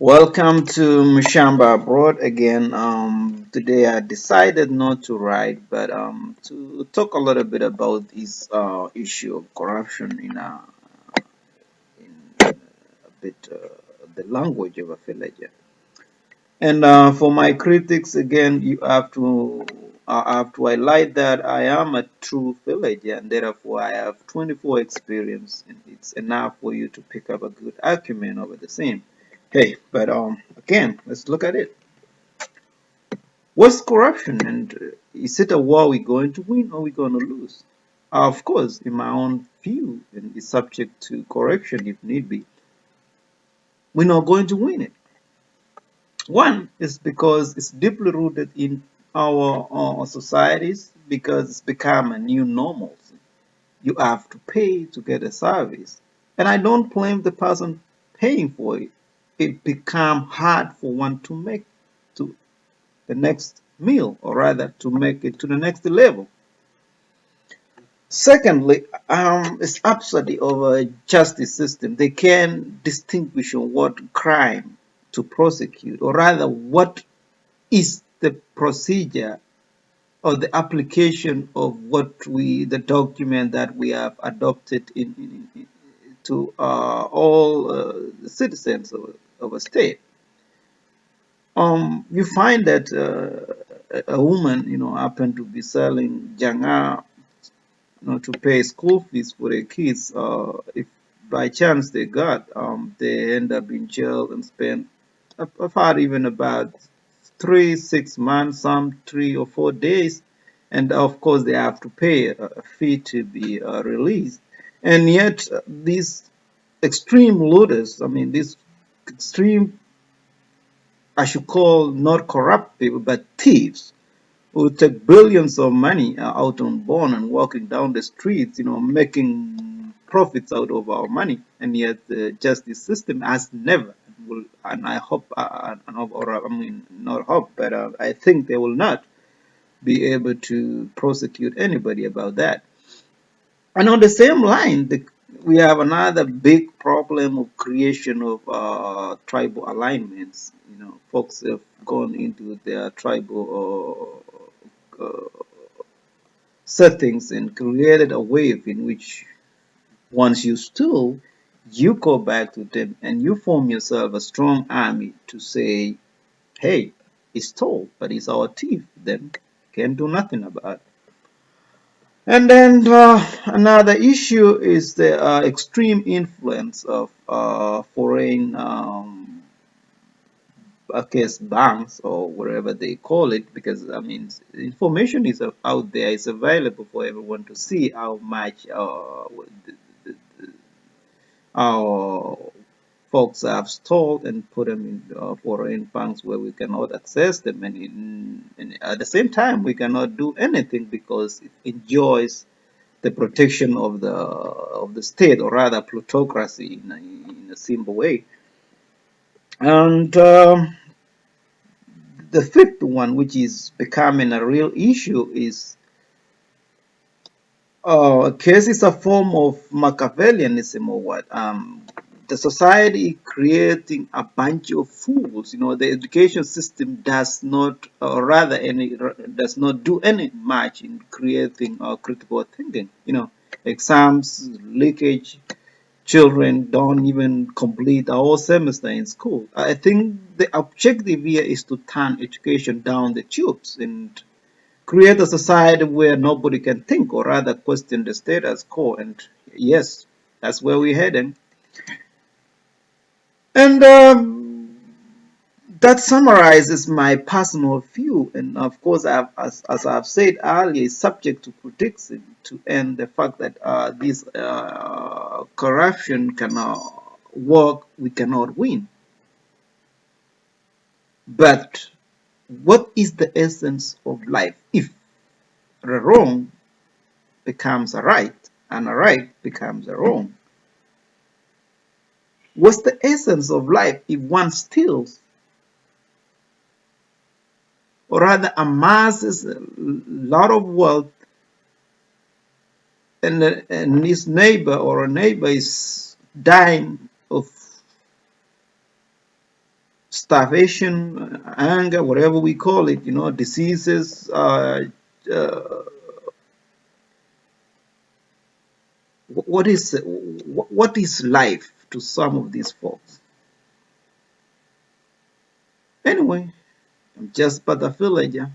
Welcome to Mshamba Abroad again. Today I decided not to write, but to talk a little bit about this issue of corruption in a bit the language of a villager. And for my critics, again, you have to I have to highlight that I am a true villager, and therefore I have 24 experience, and it's enough for you to pick up a good argument over the same. Hey, but again, let's look at it. What's corruption, and is it a war we're going to win or we're going to lose? Of course, in my own view, and it's subject to correction if need be, we're not going to win it. One is because it's deeply rooted in our societies because it's become a new normal. You have to pay to get a service. And I don't blame the person paying for it. It become hard for one to make to the next meal, or rather to make it to the next level. Secondly, it's absurdity of a justice system. They can distinguish on what crime to prosecute, or rather what is the procedure or the application of the document that we have adopted to all citizens of a state. You find that a woman, happen to be selling janga, to pay school fees for their kids. If by chance they end up in jail and spend. I've heard even about 3 6 months, some 3 or 4 days, and of course they have to pay a fee to be released. And yet these extreme looters, I mean these extreme, I should call not corrupt people but thieves, who take billions of money out on bond and walking down the streets, making profits out of our money, and yet the justice system has never will, and I hope, or I mean, not hope, but I think they will not be able to prosecute anybody about that. And on the same line, we have another big problem of creation of tribal alignments. Folks have gone into their tribal settings and created a wave in which once you steal, you go back to them and you form yourself a strong army to say, hey, he stole, but he's our thief, then can't do nothing about it. And then another issue is the extreme influence of foreign I guess banks or whatever they call it, because I mean information is out there, it's available for everyone to see how much our folks have stored and put them in foreign banks where we cannot access them, and at the same time we cannot do anything because it enjoys the protection of the state, or rather plutocracy in a simple way. And the fifth one, which is becoming a real issue, is case is a form of Machiavellianism or what? The society creating a bunch of fools. The education system does not, or rather, does not do any much in creating critical thinking. Exams, leakage, children don't even complete a whole semester in school. I think the objective here is to turn education down the tubes and create a society where nobody can think, or rather question the status quo. And yes, that's where we're heading. And that summarizes my personal view. And of course, as I've said earlier, is subject to criticism to end the fact that this corruption cannot work, we cannot win. But what is the essence of life if a wrong becomes a right and a right becomes a wrong? What's the essence of life if one steals, or rather amasses a lot of wealth, and his neighbor or a neighbor is dying of starvation, anger, whatever we call it, diseases. Uh, what is life to some of these folks? Anyway, I'm just but a villager.